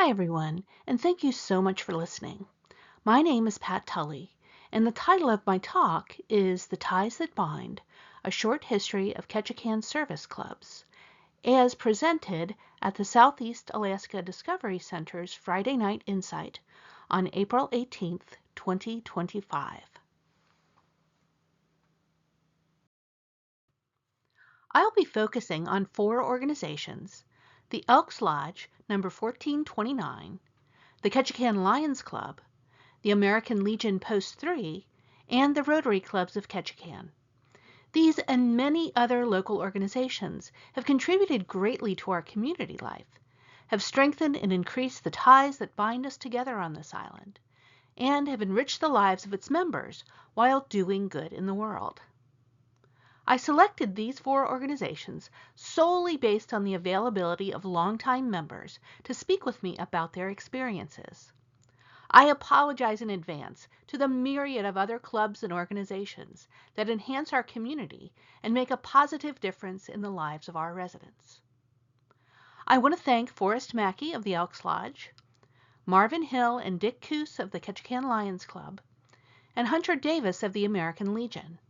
Hi everyone, and thank you so much for listening. My name is Pat Tully, and the title of my talk is The Ties That Bind, A Short History of Ketchikan Service Clubs, as presented at the Southeast Alaska Discovery Center's Friday Night Insight on April 18th, 2025. I'll be focusing on 4 organizations: the Elks Lodge No. 1429, the Ketchikan Lions Club, the American Legion Post 3, and the Rotary Clubs of Ketchikan. These and many other local organizations have contributed greatly to our community life, have strengthened and increased the ties that bind us together on this island, and have enriched the lives of its members while doing good in the world. I selected these 4 organizations solely based on the availability of longtime members to speak with me about their experiences. I apologize in advance to the myriad of other clubs and organizations that enhance our community and make a positive difference in the lives of our residents. I want to thank Forrest Mackey of the Elks Lodge, Marvin Hill and Dick Coos of the Ketchikan Lions Club, and Hunter Davis of the American Legion,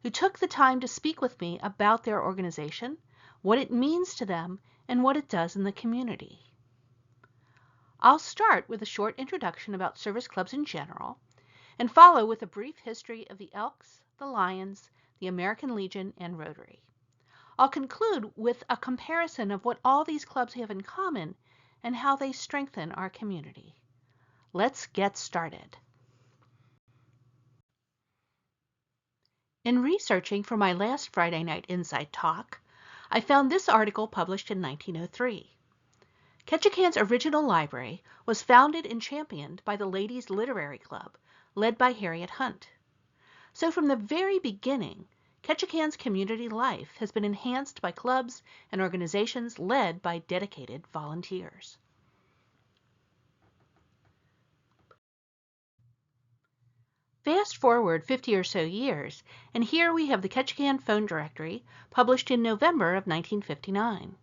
who took the time to speak with me about their organization, what it means to them, and what it does in the community. I'll start with a short introduction about service clubs in general, and follow with a brief history of the Elks, the Lions, the American Legion, and Rotary. I'll conclude with a comparison of what all these clubs have in common and how they strengthen our community. Let's get started. In researching for my last Friday Night Insight talk, I found this article published in 1903. Ketchikan's original library was founded and championed by the Ladies' Literary Club, led by Harriet Hunt. So from the very beginning, Ketchikan's community life has been enhanced by clubs and organizations led by dedicated volunteers. Fast forward 50 or so years, and here we have the Ketchikan Phone Directory, published in November of 1959.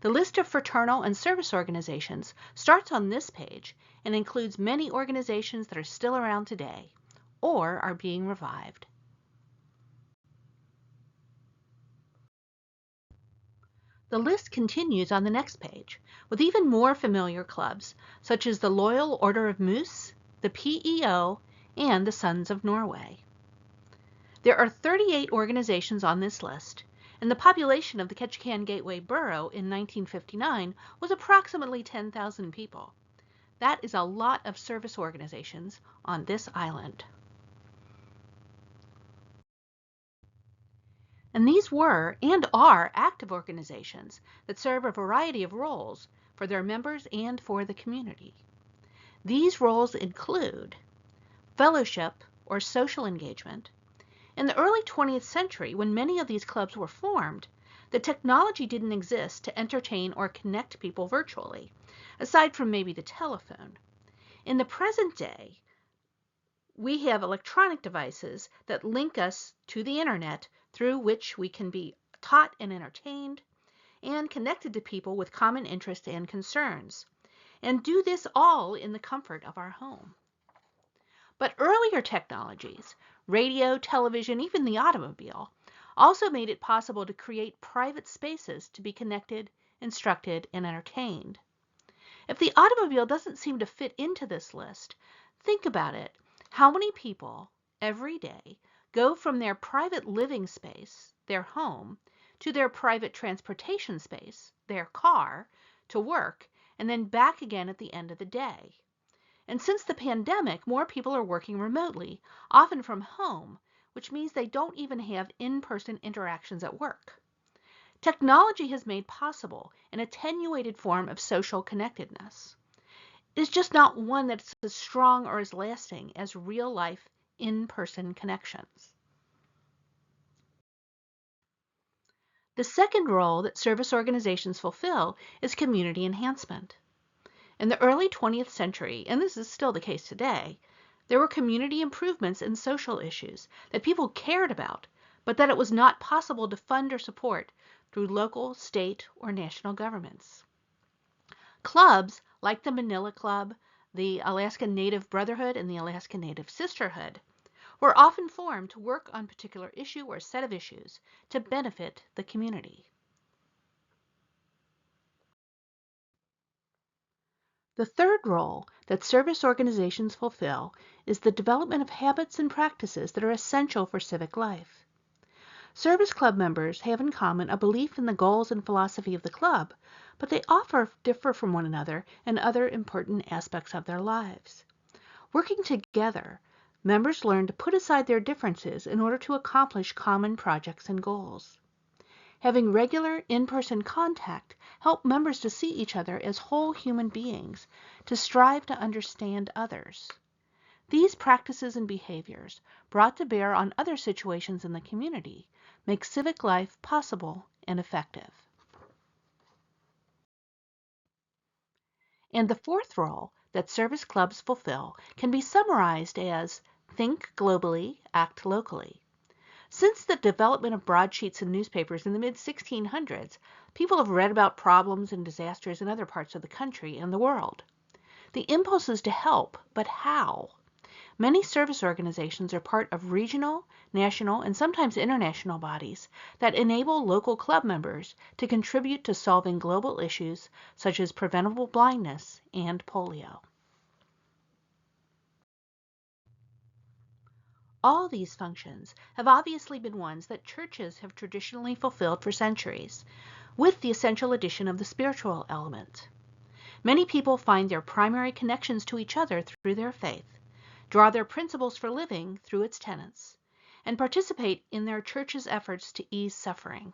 The list of fraternal and service organizations starts on this page and includes many organizations that are still around today or are being revived. The list continues on the next page with even more familiar clubs such as the Loyal Order of Moose, the PEO, and the Sons of Norway. There are 38 organizations on this list, and the population of the Ketchikan Gateway Borough in 1959 was approximately 10,000 people. That is a lot of service organizations on this island. And these were and are active organizations that serve a variety of roles for their members and for the community. These roles include fellowship or social engagement. In the early 20th century, when many of these clubs were formed, the technology didn't exist to entertain or connect people virtually, aside from maybe the telephone. In the present day, we have electronic devices that link us to the internet through which we can be taught and entertained and connected to people with common interests and concerns, and do this all in the comfort of our home. But earlier technologies, radio, television, even the automobile, also made it possible to create private spaces to be connected, instructed, and entertained. If the automobile doesn't seem to fit into this list, think about it. How many people every day go from their private living space, their home, to their private transportation space, their car, to work, and then back again at the end of the day? And since the pandemic, more people are working remotely, often from home, which means they don't even have in-person interactions at work. Technology has made possible an attenuated form of social connectedness. It is just not one that's as strong or as lasting as real-life, in-person connections. The second role that service organizations fulfill is community enhancement. In the early 20th century, and this is still the case today, there were community improvements and social issues that people cared about, but that it was not possible to fund or support through local, state, or national governments. Clubs like the Manila Club, the Alaska Native Brotherhood, and the Alaska Native Sisterhood were often formed to work on a particular issue or set of issues to benefit the community. The third role that service organizations fulfill is the development of habits and practices that are essential for civic life. Service club members have in common a belief in the goals and philosophy of the club, but they often differ from one another in other important aspects of their lives. Working together, members learn to put aside their differences in order to accomplish common projects and goals. Having regular in-person contact helps members to see each other as whole human beings, to strive to understand others. These practices and behaviors, brought to bear on other situations in the community, make civic life possible and effective. And the fourth role that service clubs fulfill can be summarized as think globally, act locally. Since the development of broadsheets and newspapers in the mid-1600s, people have read about problems and disasters in other parts of the country and the world. The impulse is to help, but how? Many service organizations are part of regional, national, and sometimes international bodies that enable local club members to contribute to solving global issues such as preventable blindness and polio. All these functions have obviously been ones that churches have traditionally fulfilled for centuries, with the essential addition of the spiritual element. Many people find their primary connections to each other through their faith, draw their principles for living through its tenets, and participate in their church's efforts to ease suffering.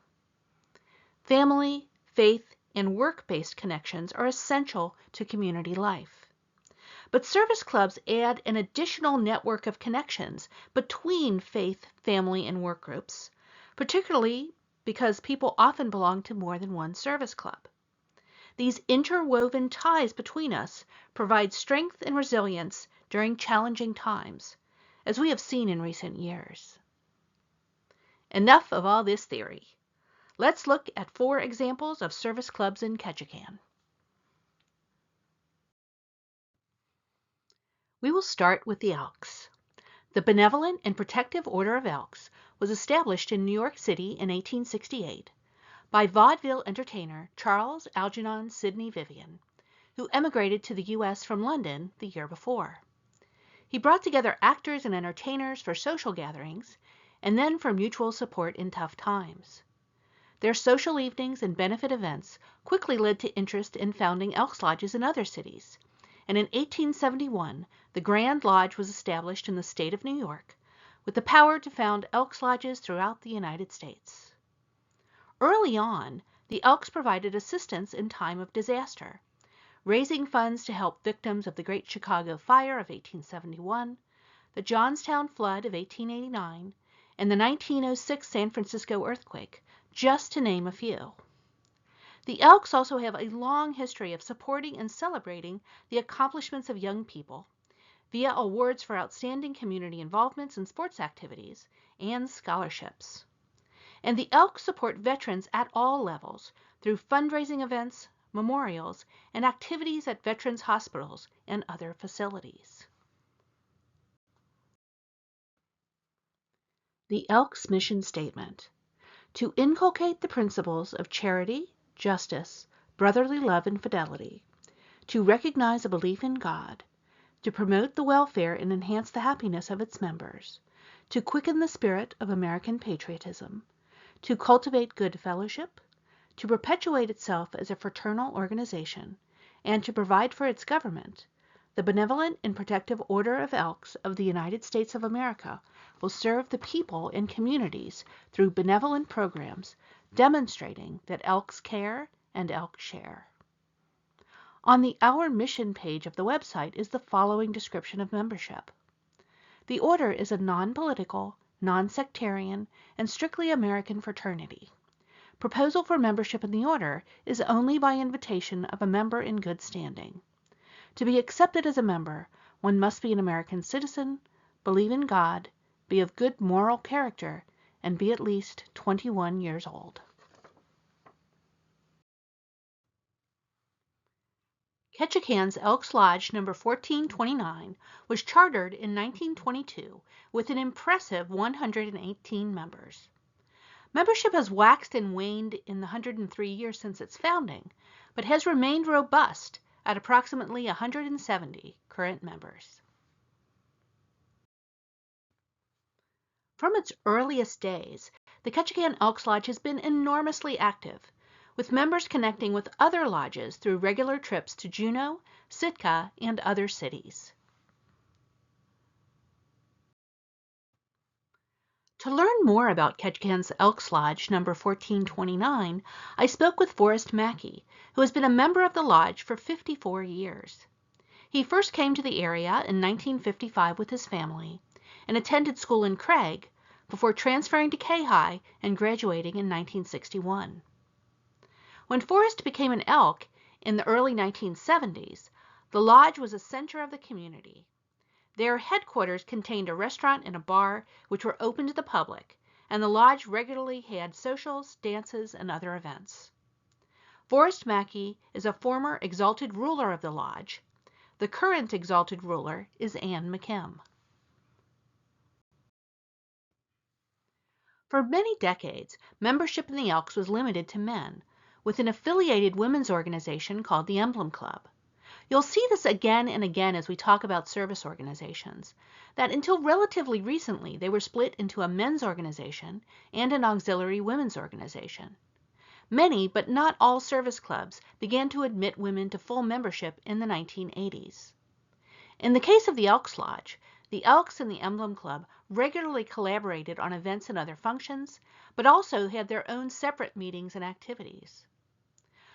Family, faith, and work-based connections are essential to community life. But service clubs add an additional network of connections between faith, family, and work groups, particularly because people often belong to more than one service club. These interwoven ties between us provide strength and resilience during challenging times, as we have seen in recent years. Enough of all this theory. Let's look at 4 examples of service clubs in Ketchikan. We will start with the Elks. The Benevolent and Protective Order of Elks was established in New York City in 1868 by vaudeville entertainer Charles Algernon Sidney Vivian, who emigrated to the U.S. from London the year before. He brought together actors and entertainers for social gatherings, and then for mutual support in tough times. Their social evenings and benefit events quickly led to interest in founding Elks Lodges in other cities, and in 1871 the Grand Lodge was established in the state of New York, with the power to found Elks Lodges throughout the United States. Early on, the Elks provided assistance in time of disaster, raising funds to help victims of the Great Chicago Fire of 1871, the Johnstown Flood of 1889, and the 1906 San Francisco earthquake, just to name a few. The Elks also have a long history of supporting and celebrating the accomplishments of young people via awards for outstanding community involvements in sports activities and scholarships. And the Elks support veterans at all levels through fundraising events, memorials, and activities at veterans hospitals and other facilities. The Elks mission statement: to inculcate the principles of charity, justice, brotherly love, and fidelity, to recognize a belief in God, to promote the welfare and enhance the happiness of its members, to quicken the spirit of American patriotism, to cultivate good fellowship, to perpetuate itself as a fraternal organization, and to provide for its government. The Benevolent and Protective Order of Elks of the United States of America will serve the people and communities through benevolent programs, demonstrating that Elks care and Elks share. On the Our Mission page of the website is the following description of membership. The Order is a non-political, non-sectarian, and strictly American fraternity. Proposal for membership in the Order is only by invitation of a member in good standing. To be accepted as a member, one must be an American citizen, believe in God, be of good moral character, and be at least 21 years old. Ketchikan's Elks Lodge No. 1429 was chartered in 1922 with an impressive 118 members. Membership has waxed and waned in the 103 years since its founding, but has remained robust at approximately 170 current members. From its earliest days, the Ketchikan Elks Lodge has been enormously active, with members connecting with other lodges through regular trips to Juneau, Sitka, and other cities. To learn more about Ketchikan's Elks Lodge No. 1429, I spoke with Forrest Mackey, who has been a member of the lodge for 54 years. He first came to the area in 1955 with his family and attended school in Craig before transferring to K-High and graduating in 1961. When Forrest became an Elk in the early 1970s, the lodge was a center of the community. Their headquarters contained a restaurant and a bar which were open to the public, and the lodge regularly had socials, dances, and other events. Forrest Mackey is a former exalted ruler of the lodge. The current exalted ruler is Ann McKim. For many decades, membership in the Elks was limited to men, with an affiliated women's organization called the Emblem Club. You'll see this again and again as we talk about service organizations, that until relatively recently they were split into a men's organization and an auxiliary women's organization. Many, but not all service clubs began to admit women to full membership in the 1980s. In the case of the Elks Lodge, the Elks and the Emblem Club regularly collaborated on events and other functions, but also had their own separate meetings and activities.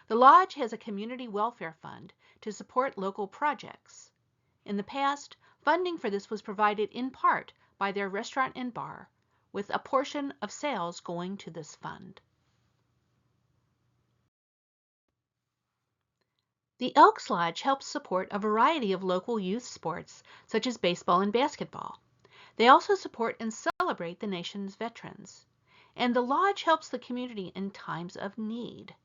The lodge has a community welfare fund to support local projects. In the past, funding for this was provided in part by their restaurant and bar, with a portion of sales going to this fund. The Elks Lodge helps support a variety of local youth sports, such as baseball and basketball. They also support and celebrate the nation's veterans. And the lodge helps the community in times of need.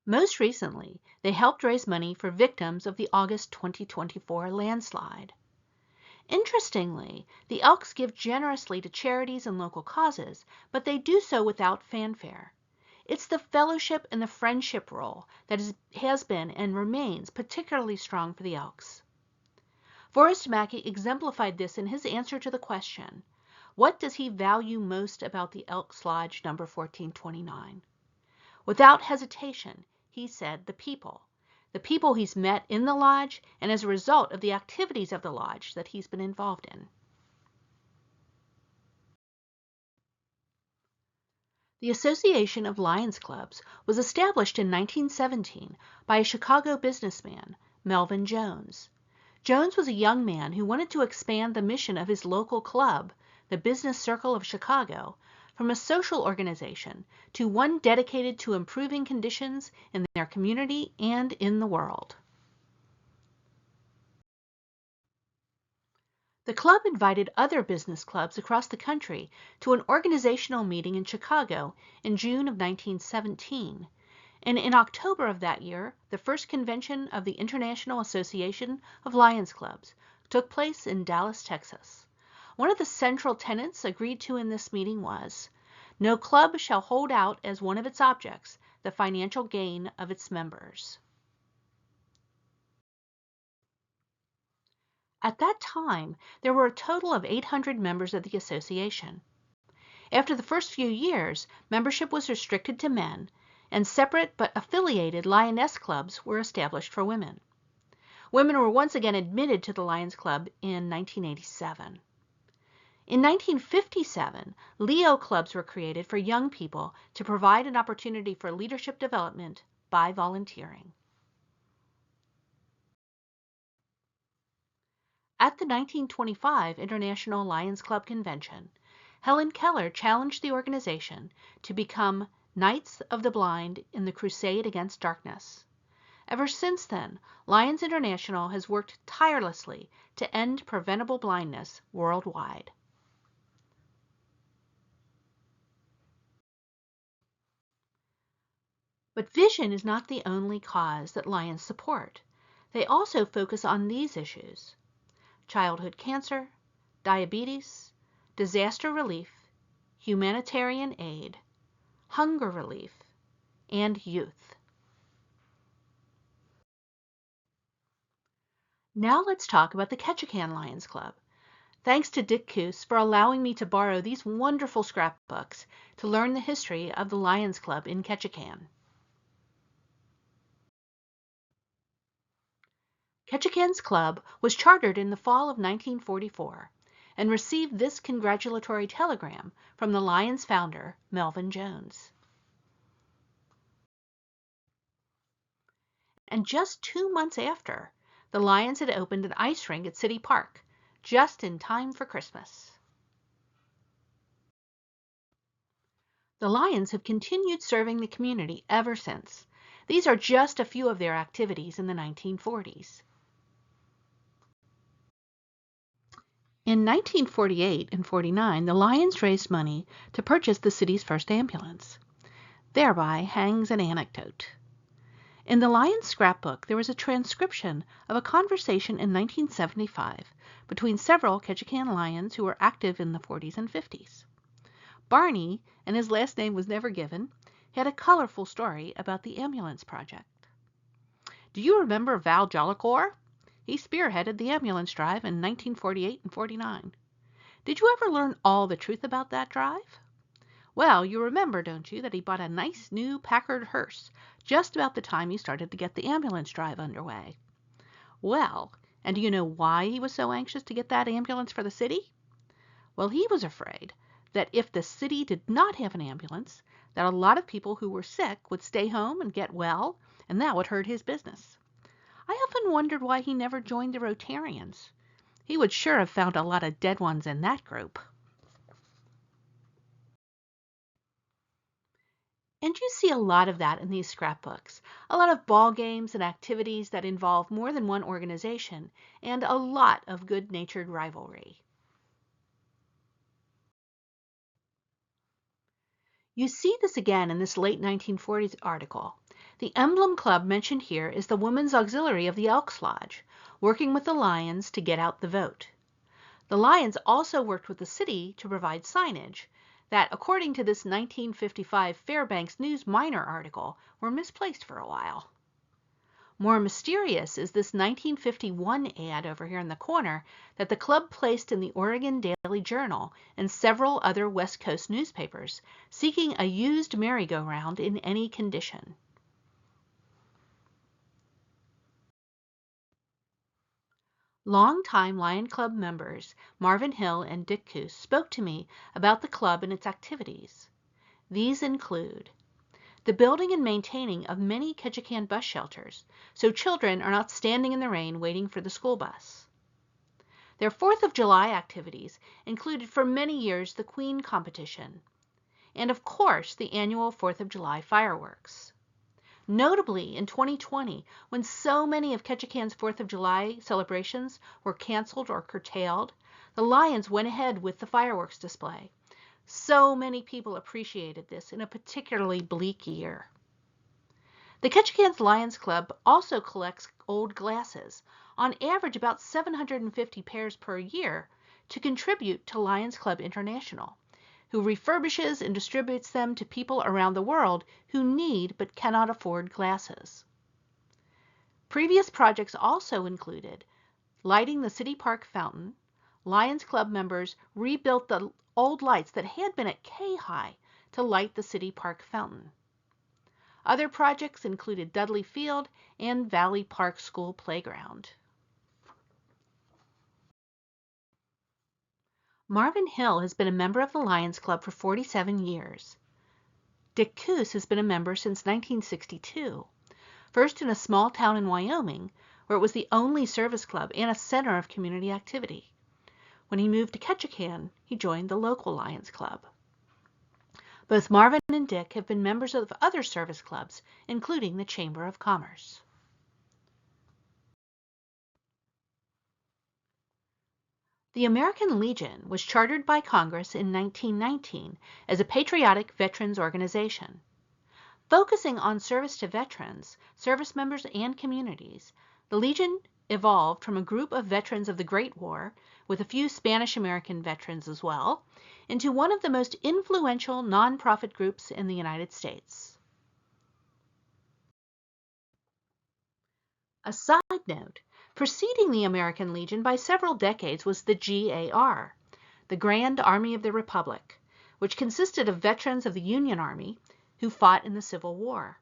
Most recently, they helped raise money for victims of the August 2024 landslide. Interestingly, the Elks give generously to charities and local causes, but they do so without fanfare. It's the fellowship and the friendship role that has been and remains particularly strong for the Elks. Forrest Mackey exemplified this in his answer to the question, what does he value most about the Elks Lodge No. 1429? Without hesitation, he said the people he's met in the lodge and as a result of the activities of the lodge that he's been involved in. The Association of Lions Clubs was established in 1917 by a Chicago businessman, Melvin Jones. Jones was a young man who wanted to expand the mission of his local club, the Business Circle of Chicago, from a social organization to one dedicated to improving conditions in their community and in the world. The club invited other business clubs across the country to an organizational meeting in Chicago in June of 1917, and in October of that year, the first convention of the International Association of Lions Clubs took place in Dallas, Texas. One of the central tenets agreed to in this meeting was, no club shall hold out as one of its objects the financial gain of its members. At that time, there were a total of 800 members of the association. After the first few years, membership was restricted to men, and separate but affiliated lioness clubs were established for women. Women were once again admitted to the Lions Club in 1987. In 1957, Leo clubs were created for young people to provide an opportunity for leadership development by volunteering. At the 1925 International Lions Club Convention, Helen Keller challenged the organization to become Knights of the Blind in the crusade against darkness. Ever since then, Lions International has worked tirelessly to end preventable blindness worldwide. But vision is not the only cause that Lions support. They also focus on these issues: childhood cancer, diabetes, disaster relief, humanitarian aid, hunger relief, and youth. Now let's talk about the Ketchikan Lions Club. Thanks to Dick Coos for allowing me to borrow these wonderful scrapbooks to learn the history of the Lions Club in Ketchikan. Ketchikan's club was chartered in the fall of 1944 and received this congratulatory telegram from the Lions founder, Melvin Jones. And just 2 months after, the Lions had opened an ice rink at City Park, just in time for Christmas. The Lions have continued serving the community ever since. These are just a few of their activities in the 1940s. In 1948 and 49, the Lions raised money to purchase the city's first ambulance. Thereby hangs an anecdote. In the Lions scrapbook, there was a transcription of a conversation in 1975 between several Ketchikan Lions who were active in the 40s and 50s. Barney, and his last name was never given, had a colorful story about the ambulance project. Do you remember Val Jollicoeur? He spearheaded the ambulance drive in 1948 and 49. Did you ever learn all the truth about that drive? Well, you remember, don't you, that he bought a nice new Packard hearse just about the time he started to get the ambulance drive underway. Well, and do you know why he was so anxious to get that ambulance for the city? Well, he was afraid that if the city did not have an ambulance, that a lot of people who were sick would stay home and get well, and that would hurt his business. I often wondered why he never joined the Rotarians. He would sure have found a lot of dead ones in that group. And you see a lot of that in these scrapbooks. A lot of ball games and activities that involve more than one organization, and a lot of good-natured rivalry. You see this again in this late 1940s article. The emblem club mentioned here is the Women's Auxiliary of the Elks Lodge, working with the Lions to get out the vote. The Lions also worked with the city to provide signage that, according to this 1955 Fairbanks News Miner article, were misplaced for a while. More mysterious is this 1951 ad over here in the corner that the club placed in the Oregon Daily Journal and several other West Coast newspapers, seeking a used merry-go-round in any condition. Longtime Lion Club members Marvin Hill and Dick Coos spoke to me about the club and its activities. These include the building and maintaining of many Ketchikan bus shelters, so children are not standing in the rain waiting for the school bus. Their 4th of July activities included for many years the Queen competition, and of course the annual 4th of July fireworks. Notably, in 2020, when so many of Ketchikan's 4th of July celebrations were canceled or curtailed, the Lions went ahead with the fireworks display. So many people appreciated this in a particularly bleak year. The Ketchikan Lions Club also collects old glasses, on average about 750 pairs per year, to contribute to Lions Club International, who refurbishes and distributes them to people around the world who need but cannot afford glasses. Previous projects also included lighting the City Park fountain. Lions Club members rebuilt the old lights that had been at K-High to light the City Park fountain. Other projects included Dudley Field and Valley Park School Playground. Marvin Hill has been a member of the Lions Club for 47 years. Dick Coos has been a member since 1962, first in a small town in Wyoming, where it was the only service club and a center of community activity. When he moved to Ketchikan, he joined the local Lions Club. Both Marvin and Dick have been members of other service clubs, including the Chamber of Commerce. The American Legion was chartered by Congress in 1919 as a patriotic veterans organization. Focusing on service to veterans, service members, and communities, the Legion evolved from a group of veterans of the Great War, with a few Spanish-American veterans as well, into one of the most influential nonprofit groups in the United States. A side note, preceding the American Legion by several decades was the GAR, the Grand Army of the Republic, which consisted of veterans of the Union Army who fought in the Civil War.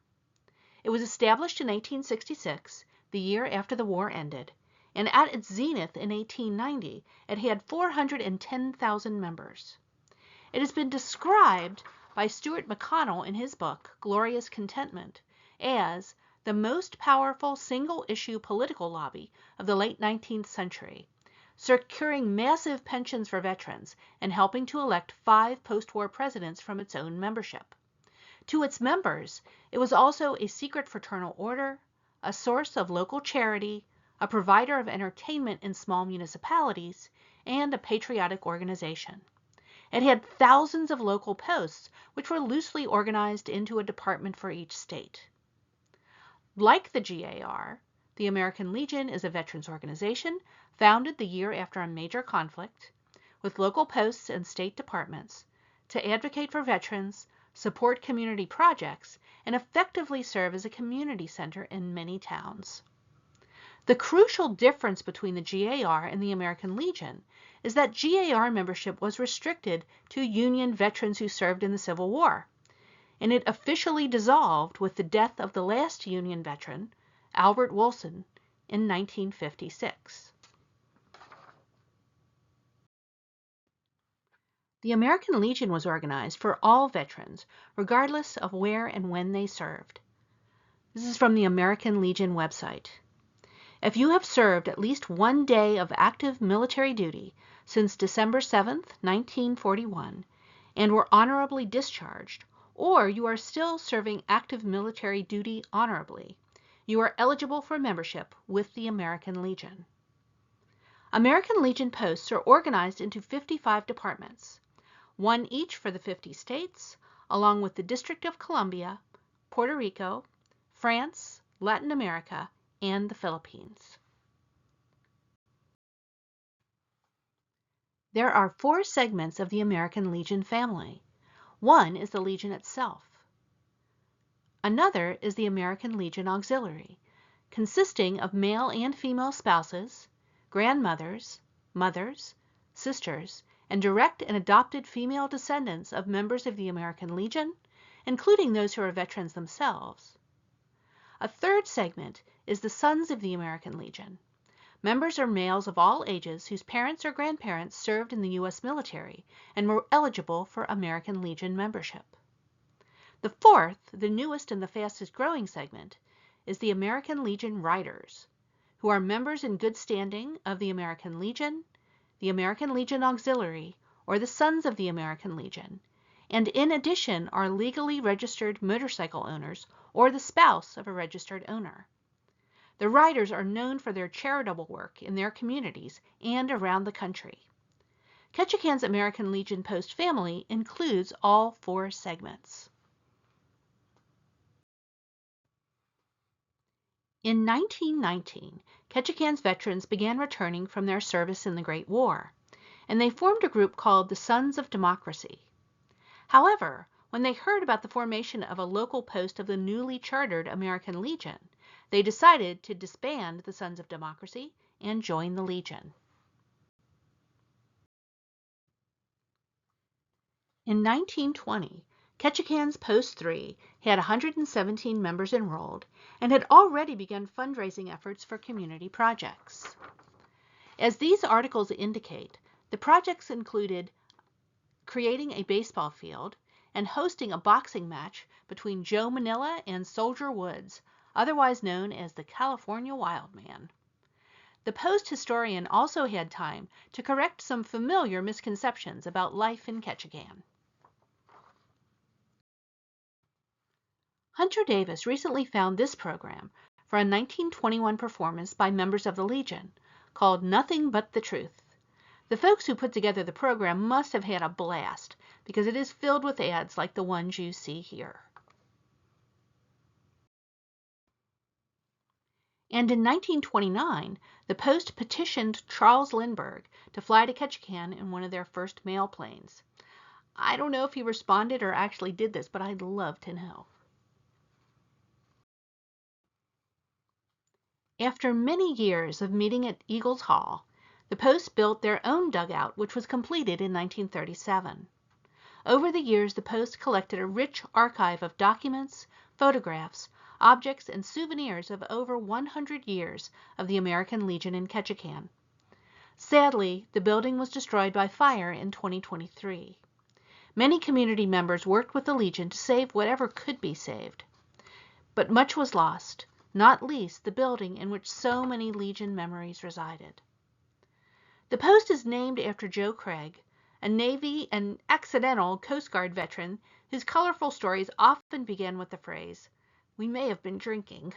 It was established in 1866, the year after the war ended, and at its zenith in 1890, it had 410,000 members. It has been described by Stuart McConnell in his book, Glorious Contentment, as the most powerful single-issue political lobby of the late 19th century, securing massive pensions for veterans and helping to elect 5 post-war presidents from its own membership. To its members, it was also a secret fraternal order, a source of local charity, a provider of entertainment in small municipalities, and a patriotic organization. It had thousands of local posts, which were loosely organized into a department for each state. Like the GAR, the American Legion is a veterans organization founded the year after a major conflict, with local posts and state departments, to advocate for veterans, support community projects, and effectively serve as a community center in many towns. The crucial difference between the GAR and the American Legion is that GAR membership was restricted to Union veterans who served in the Civil War, and it officially dissolved with the death of the last Union veteran, Albert Wilson, in 1956. The American Legion was organized for all veterans, regardless of where and when they served. This is from the American Legion website. If you have served at least one day of active military duty since December 7, 1941, and were honorably discharged, or you are still serving active military duty honorably, you are eligible for membership with the American Legion. American Legion posts are organized into 55 departments, one each for the 50 states, along with the District of Columbia, Puerto Rico, France, Latin America, and the Philippines. There are 4 segments of the American Legion family. One is the Legion itself. Another is the American Legion Auxiliary, consisting of male and female spouses, grandmothers, mothers, sisters, and direct and adopted female descendants of members of the American Legion, including those who are veterans themselves. A third segment is the Sons of the American Legion. Members are males of all ages whose parents or grandparents served in the U.S. military and were eligible for American Legion membership. The fourth, the newest and the fastest growing segment, is the American Legion Riders, who are members in good standing of the American Legion Auxiliary, or the Sons of the American Legion, and in addition are legally registered motorcycle owners or the spouse of a registered owner. The Riders are known for their charitable work in their communities and around the country. Ketchikan's American Legion Post family includes all 4 segments. In 1919, Ketchikan's veterans began returning from their service in the Great War, and they formed a group called the Sons of Democracy. However, when they heard about the formation of a local post of the newly chartered American Legion, they decided to disband the Sons of Democracy and join the Legion. In 1920, Ketchikan's Post 3 had 117 members enrolled and had already begun fundraising efforts for community projects. As these articles indicate, the projects included creating a baseball field and hosting a boxing match between Joe Manila and Soldier Woods, otherwise known as the California Wildman. The Post historian also had time to correct some familiar misconceptions about life in Ketchikan. Hunter Davis recently found this program for a 1921 performance by members of the Legion called Nothing But the Truth. The folks who put together the program must have had a blast because it is filled with ads like the ones you see here. And in 1929, the Post petitioned Charles Lindbergh to fly to Ketchikan in one of their first mail planes. I don't know if he responded or actually did this, but I'd love to know. After many years of meeting at Eagles Hall, the Post built their own dugout, which was completed in 1937. Over the years, the Post collected a rich archive of documents, photographs, objects, and souvenirs of over 100 years of the American Legion in Ketchikan. Sadly, the building was destroyed by fire in 2023. Many community members worked with the Legion to save whatever could be saved. But much was lost, not least the building in which so many Legion memories resided. The Post is named after Joe Craig, a Navy and accidental Coast Guard veteran whose colorful stories often began with the phrase, "We may have been drinking."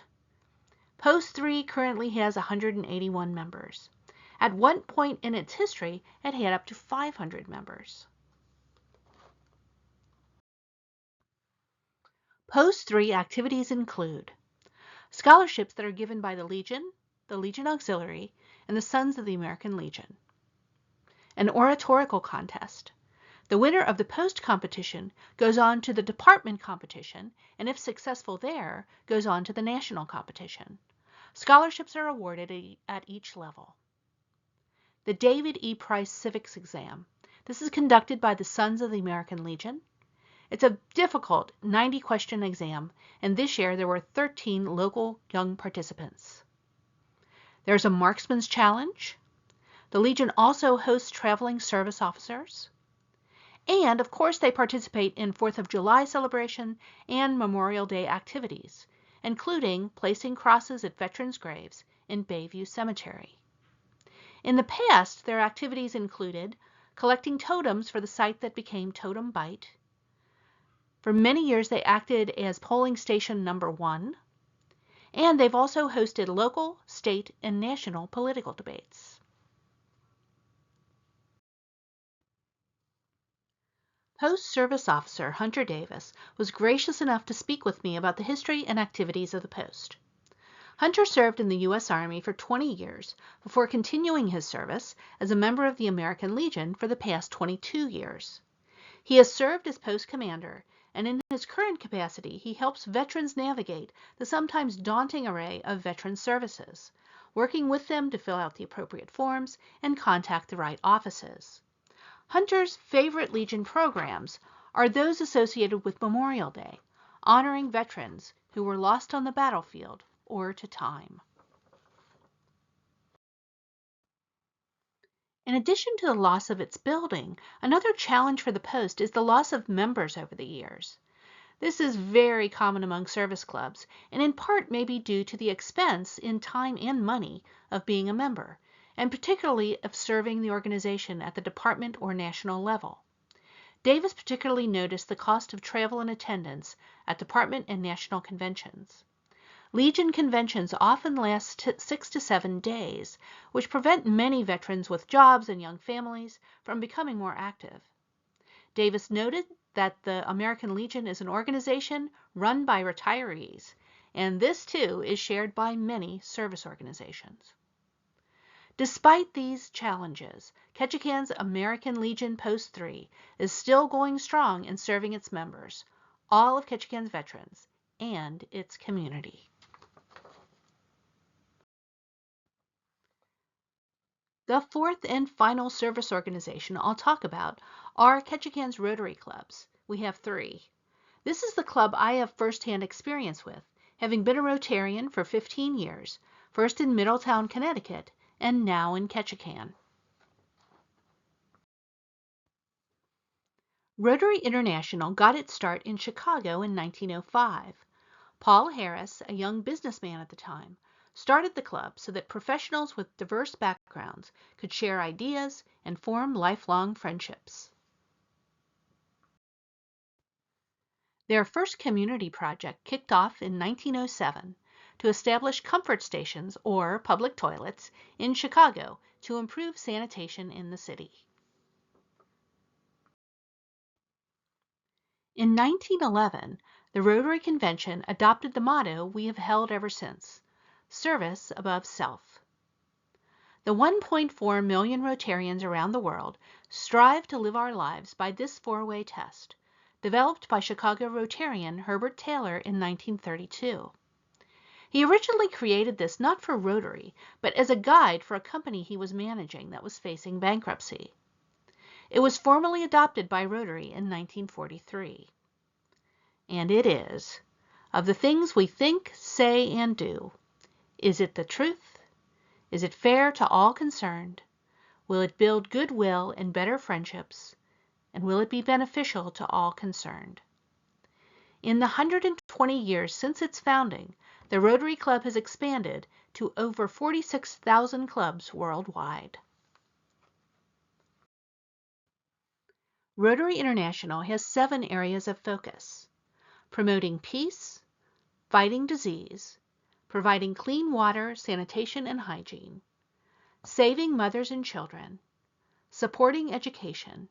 Post 3 currently has 181 members. At one point in its history, it had up to 500 members. Post 3 activities include scholarships that are given by the Legion Auxiliary, and the Sons of the American Legion. An oratorical contest. The winner of the Post competition goes on to the department competition, and if successful there, goes on to the national competition. Scholarships are awarded at each level. The David E. Price Civics Exam. This is conducted by the Sons of the American Legion. It's a difficult 90-question exam, and this year there were 13 local young participants. There's a Marksman's Challenge. The Legion also hosts traveling service officers. And, of course, they participate in 4th of July celebration and Memorial Day activities, including placing crosses at veterans' graves in Bayview Cemetery. In the past, their activities included collecting totems for the site that became Totem Bite. For many years, they acted as polling station number 1. And they've also hosted local, state, and national political debates. Post Service Officer Hunter Davis was gracious enough to speak with me about the history and activities of the Post. Hunter served in the U.S. Army for 20 years before continuing his service as a member of the American Legion for the past 22 years. He has served as Post Commander, and in his current capacity, he helps veterans navigate the sometimes daunting array of veteran services, working with them to fill out the appropriate forms and contact the right offices. Hunter's favorite Legion programs are those associated with Memorial Day, honoring veterans who were lost on the battlefield or to time. In addition to the loss of its building, another challenge for the Post is the loss of members over the years. This is very common among service clubs, and in part may be due to the expense in time and money of being a member, and particularly of serving the organization at the department or national level. Davis particularly noticed the cost of travel and attendance at department and national conventions. Legion conventions often last 6 to 7 days, which prevent many veterans with jobs and young families from becoming more active. Davis noted that the American Legion is an organization run by retirees, and this too is shared by many service organizations. Despite these challenges, Ketchikan's American Legion Post 3 is still going strong in serving its members, all of Ketchikan's veterans, and its community. The fourth and final service organization I'll talk about are Ketchikan's Rotary Clubs. We have 3. This is the club I have firsthand experience with, having been a Rotarian for 15 years, first in Middletown, Connecticut, and now in Ketchikan. Rotary International got its start in Chicago in 1905. Paul Harris, a young businessman at the time, started the club so that professionals with diverse backgrounds could share ideas and form lifelong friendships. Their first community project kicked off in 1907 to establish comfort stations or public toilets in Chicago to improve sanitation in the city. In 1911, the Rotary Convention adopted the motto we have held ever since: service above self. The 1.4 million Rotarians around the world strive to live our lives by this four-way test, developed by Chicago Rotarian Herbert Taylor in 1932. He originally created this not for Rotary, but as a guide for a company he was managing that was facing bankruptcy. It was formally adopted by Rotary in 1943. And it is, of the things we think, say, and do, is it the truth? Is it fair to all concerned? Will it build goodwill and better friendships? And will it be beneficial to all concerned? In the 120 years since its founding, the Rotary Club has expanded to over 46,000 clubs worldwide. Rotary International has 7 areas of focus: promoting peace, fighting disease, providing clean water, sanitation, and hygiene, saving mothers and children, supporting education,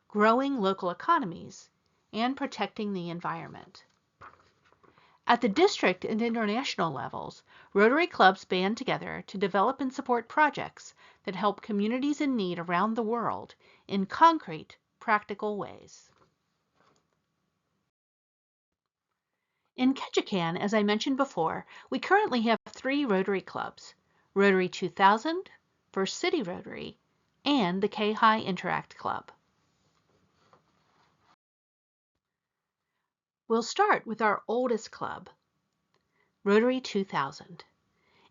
growing local economies, and protecting the environment. At the district and international levels, Rotary clubs band together to develop and support projects that help communities in need around the world in concrete, practical ways. In Ketchikan, as I mentioned before, we currently have 3 Rotary clubs: Rotary 2000, First City Rotary, and the K-High Interact Club. We'll start with our oldest club, Rotary 2000.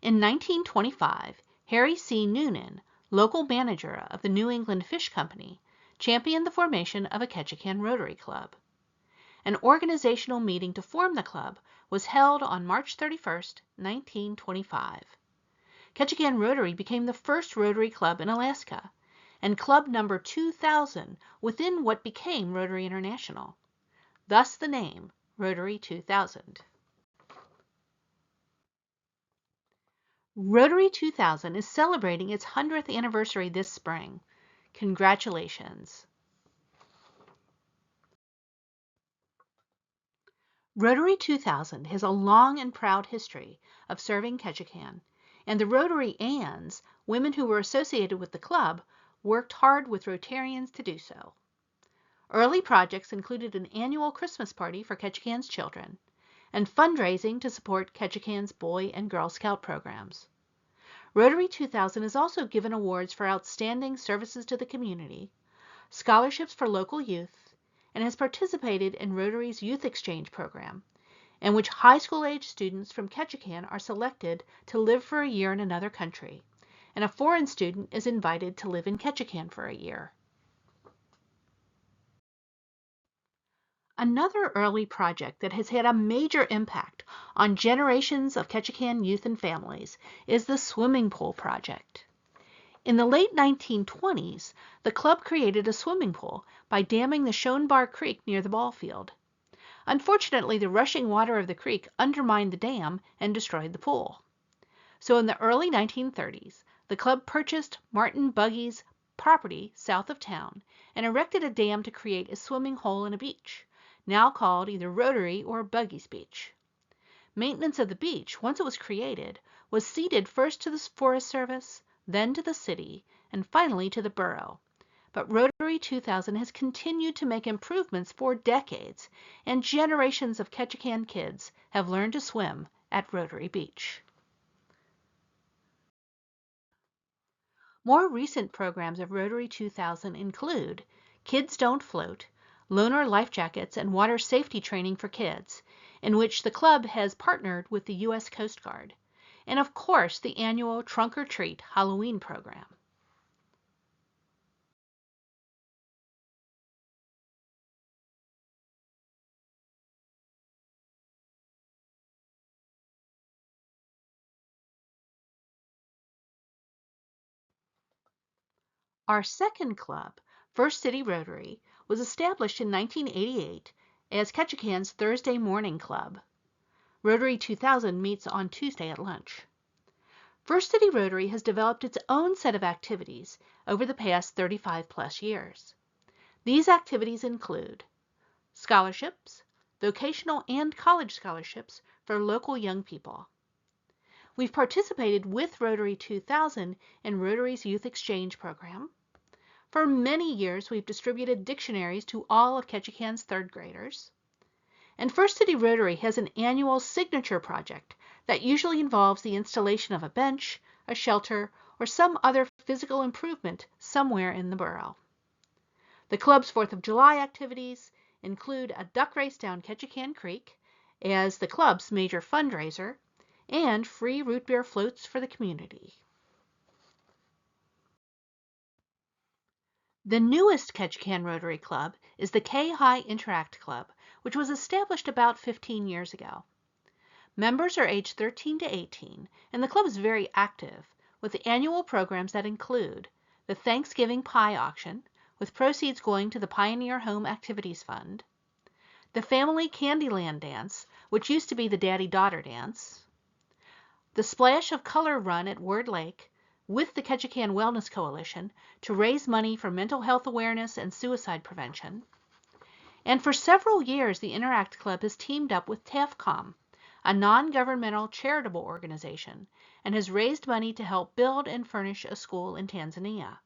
In 1925, Harry C. Noonan, local manager of the New England Fish Company, championed the formation of a Ketchikan Rotary Club. An organizational meeting to form the club was held on March 31, 1925. Ketchikan Rotary became the first Rotary Club in Alaska, and club number 2000 within what became Rotary International. Thus the name, Rotary 2000. Rotary 2000 is celebrating its 100th anniversary this spring. Congratulations! Rotary 2000 has a long and proud history of serving Ketchikan, and the Rotary Anns, women who were associated with the club, worked hard with Rotarians to do so. Early projects included an annual Christmas party for Ketchikan's children, and fundraising to support Ketchikan's Boy and Girl Scout programs. Rotary 2000 has also given awards for outstanding services to the community, scholarships for local youth, and has participated in Rotary's Youth Exchange program, in which high school age students from Ketchikan are selected to live for a year in another country, and a foreign student is invited to live in Ketchikan for a year. Another early project that has had a major impact on generations of Ketchikan youth and families is the swimming pool project. In the late 1920s, the club created a swimming pool by damming the Schoenbar Creek near the ball field. Unfortunately, the rushing water of the creek undermined the dam and destroyed the pool. So in the early 1930s, the club purchased Martin Buggy's property south of town and erected a dam to create a swimming hole in a beach, now called either Rotary or Buggy's Beach. Maintenance of the beach, once it was created, was ceded first to the Forest Service, then to the city, and finally to the borough. But Rotary 2000 has continued to make improvements for decades, and generations of Ketchikan kids have learned to swim at Rotary Beach. More recent programs of Rotary 2000 include Kids Don't Float, loaner life jackets, and water safety training for kids, in which the club has partnered with the U.S. Coast Guard, and of course the annual Trunk or Treat Halloween program. Our second club, First City Rotary, was established in 1988 as Ketchikan's Thursday Morning Club. Rotary 2000 meets on Tuesday at lunch. First City Rotary has developed its own set of activities over the past 35+ years. These activities include scholarships, vocational and college scholarships for local young people. We've participated with Rotary 2000 in Rotary's Youth Exchange program. For many years, we've distributed dictionaries to all of Ketchikan's third graders. And First City Rotary has an annual signature project that usually involves the installation of a bench, a shelter, or some other physical improvement somewhere in the borough. The club's 4th of July activities include a duck race down Ketchikan Creek as the club's major fundraiser and free root beer floats for the community. The newest Ketchikan Rotary Club is the K-High Interact Club, which was established about 15 years ago. Members are aged 13 to 18, and the club is very active, with annual programs that include the Thanksgiving Pie Auction, with proceeds going to the Pioneer Home Activities Fund, the Family Candyland Dance, which used to be the Daddy-Daughter Dance, the Splash of Color Run at Word Lake, with the Ketchikan Wellness Coalition to raise money for mental health awareness and suicide prevention. And for several years, the Interact Club has teamed up with TAFCOM, a non-governmental charitable organization, and has raised money to help build and furnish a school in Tanzania.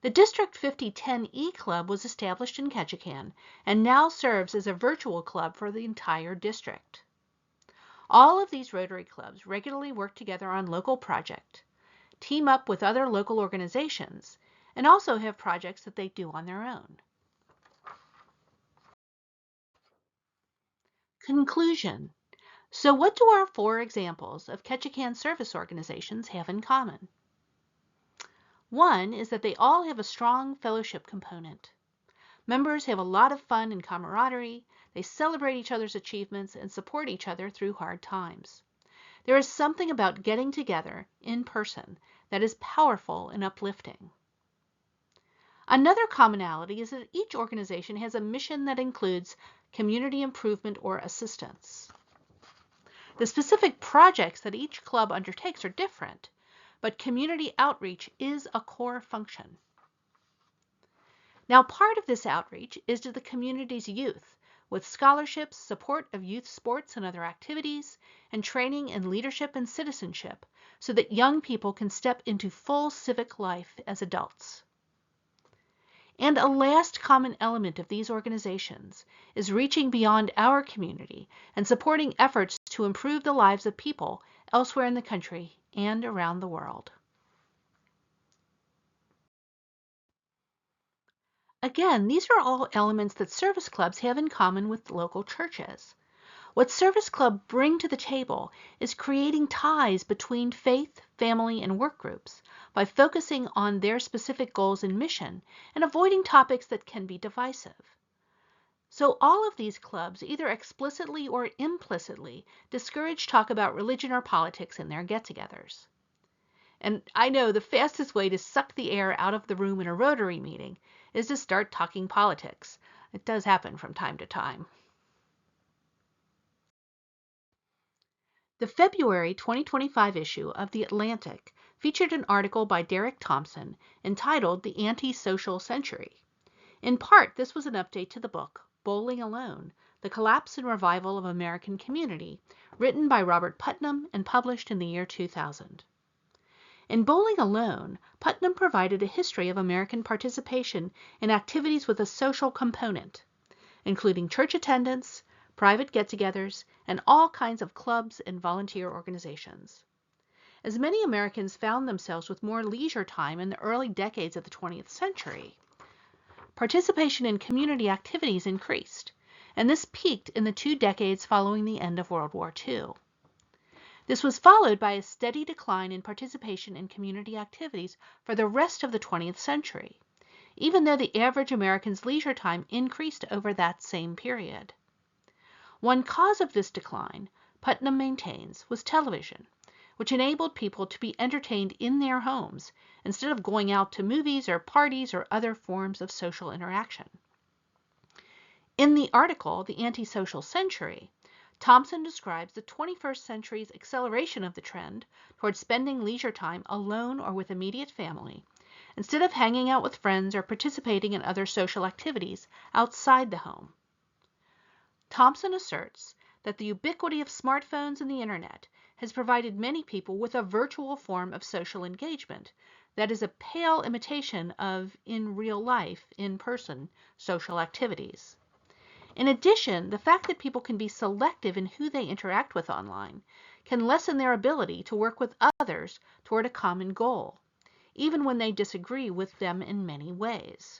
The District 5010E Club was established in Ketchikan and now serves as a virtual club for the entire district. All of these Rotary clubs regularly work together on local projects, team up with other local organizations, and also have projects that they do on their own. Conclusion. So what do our 4 examples of Ketchikan service organizations have in common? One is that they all have a strong fellowship component. Members have a lot of fun and camaraderie, they celebrate each other's achievements and support each other through hard times. There is something about getting together in person that is powerful and uplifting. Another commonality is that each organization has a mission that includes community improvement or assistance. The specific projects that each club undertakes are different, but community outreach is a core function. Now, part of this outreach is to the community's youth, with scholarships, support of youth sports and other activities, and training in leadership and citizenship so that young people can step into full civic life as adults. And a last common element of these organizations is reaching beyond our community and supporting efforts to improve the lives of people elsewhere in the country and around the world. Again, these are all elements that service clubs have in common with local churches. What service clubs bring to the table is creating ties between faith, family, and work groups by focusing on their specific goals and mission and avoiding topics that can be divisive. So all of these clubs either explicitly or implicitly discourage talk about religion or politics in their get-togethers. And I know the fastest way to suck the air out of the room in a Rotary meeting is to start talking politics. It does happen from time to time. The February 2025 issue of The Atlantic featured an article by Derek Thompson entitled The Anti-Social Century. In part, this was an update to the book, Bowling Alone, The Collapse and Revival of American Community, written by Robert Putnam and published in the year 2000. In Bowling Alone, Putnam provided a history of American participation in activities with a social component, including church attendance, private get-togethers, and all kinds of clubs and volunteer organizations. As many Americans found themselves with more leisure time in the early decades of the 20th century, participation in community activities increased, and this peaked in the 2 decades following the end of World War II. This was followed by a steady decline in participation in community activities for the rest of the 20th century, even though the average American's leisure time increased over that same period. One cause of this decline, Putnam maintains, was television, which enabled people to be entertained in their homes instead of going out to movies or parties or other forms of social interaction. In the article, The Anti-Social Century, Thompson describes the 21st century's acceleration of the trend toward spending leisure time alone or with immediate family, instead of hanging out with friends or participating in other social activities outside the home. Thompson asserts that the ubiquity of smartphones and the internet has provided many people with a virtual form of social engagement that is a pale imitation of, in real life, in-person social activities. In addition, the fact that people can be selective in who they interact with online can lessen their ability to work with others toward a common goal, even when they disagree with them in many ways.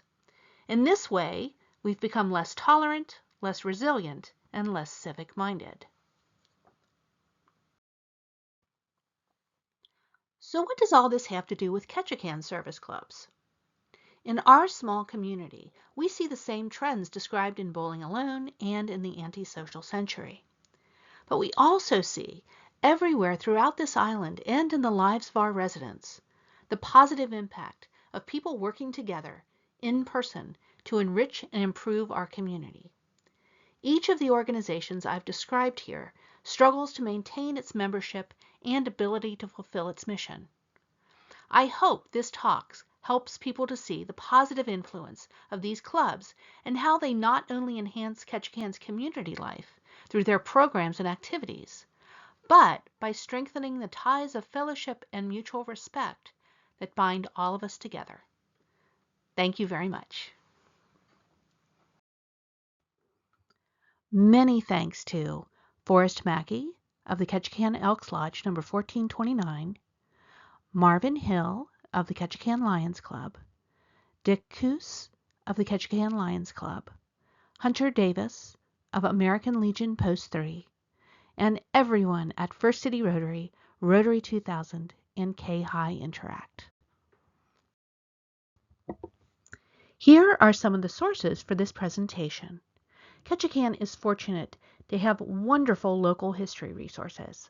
In this way, we've become less tolerant, less resilient, and less civic-minded. So what does all this have to do with Ketchikan service clubs? In our small community, we see the same trends described in Bowling Alone and in the Antisocial Century. But we also see, everywhere throughout this island and in the lives of our residents, the positive impact of people working together in person to enrich and improve our community. Each of the organizations I've described here struggles to maintain its membership and ability to fulfill its mission. I hope this talk helps people to see the positive influence of these clubs and how they not only enhance Ketchikan's community life through their programs and activities, but by strengthening the ties of fellowship and mutual respect that bind all of us together. Thank you very much. Many thanks to Forrest Mackey of the Ketchikan Elks Lodge No. 1429, Marvin Hill of the Ketchikan Lions Club, Dick Coos of the Ketchikan Lions Club, Hunter Davis of American Legion Post 3, and everyone at First City Rotary, Rotary 2000, and K-High Interact. Here are some of the sources for this presentation. Ketchikan is fortunate to have wonderful local history resources.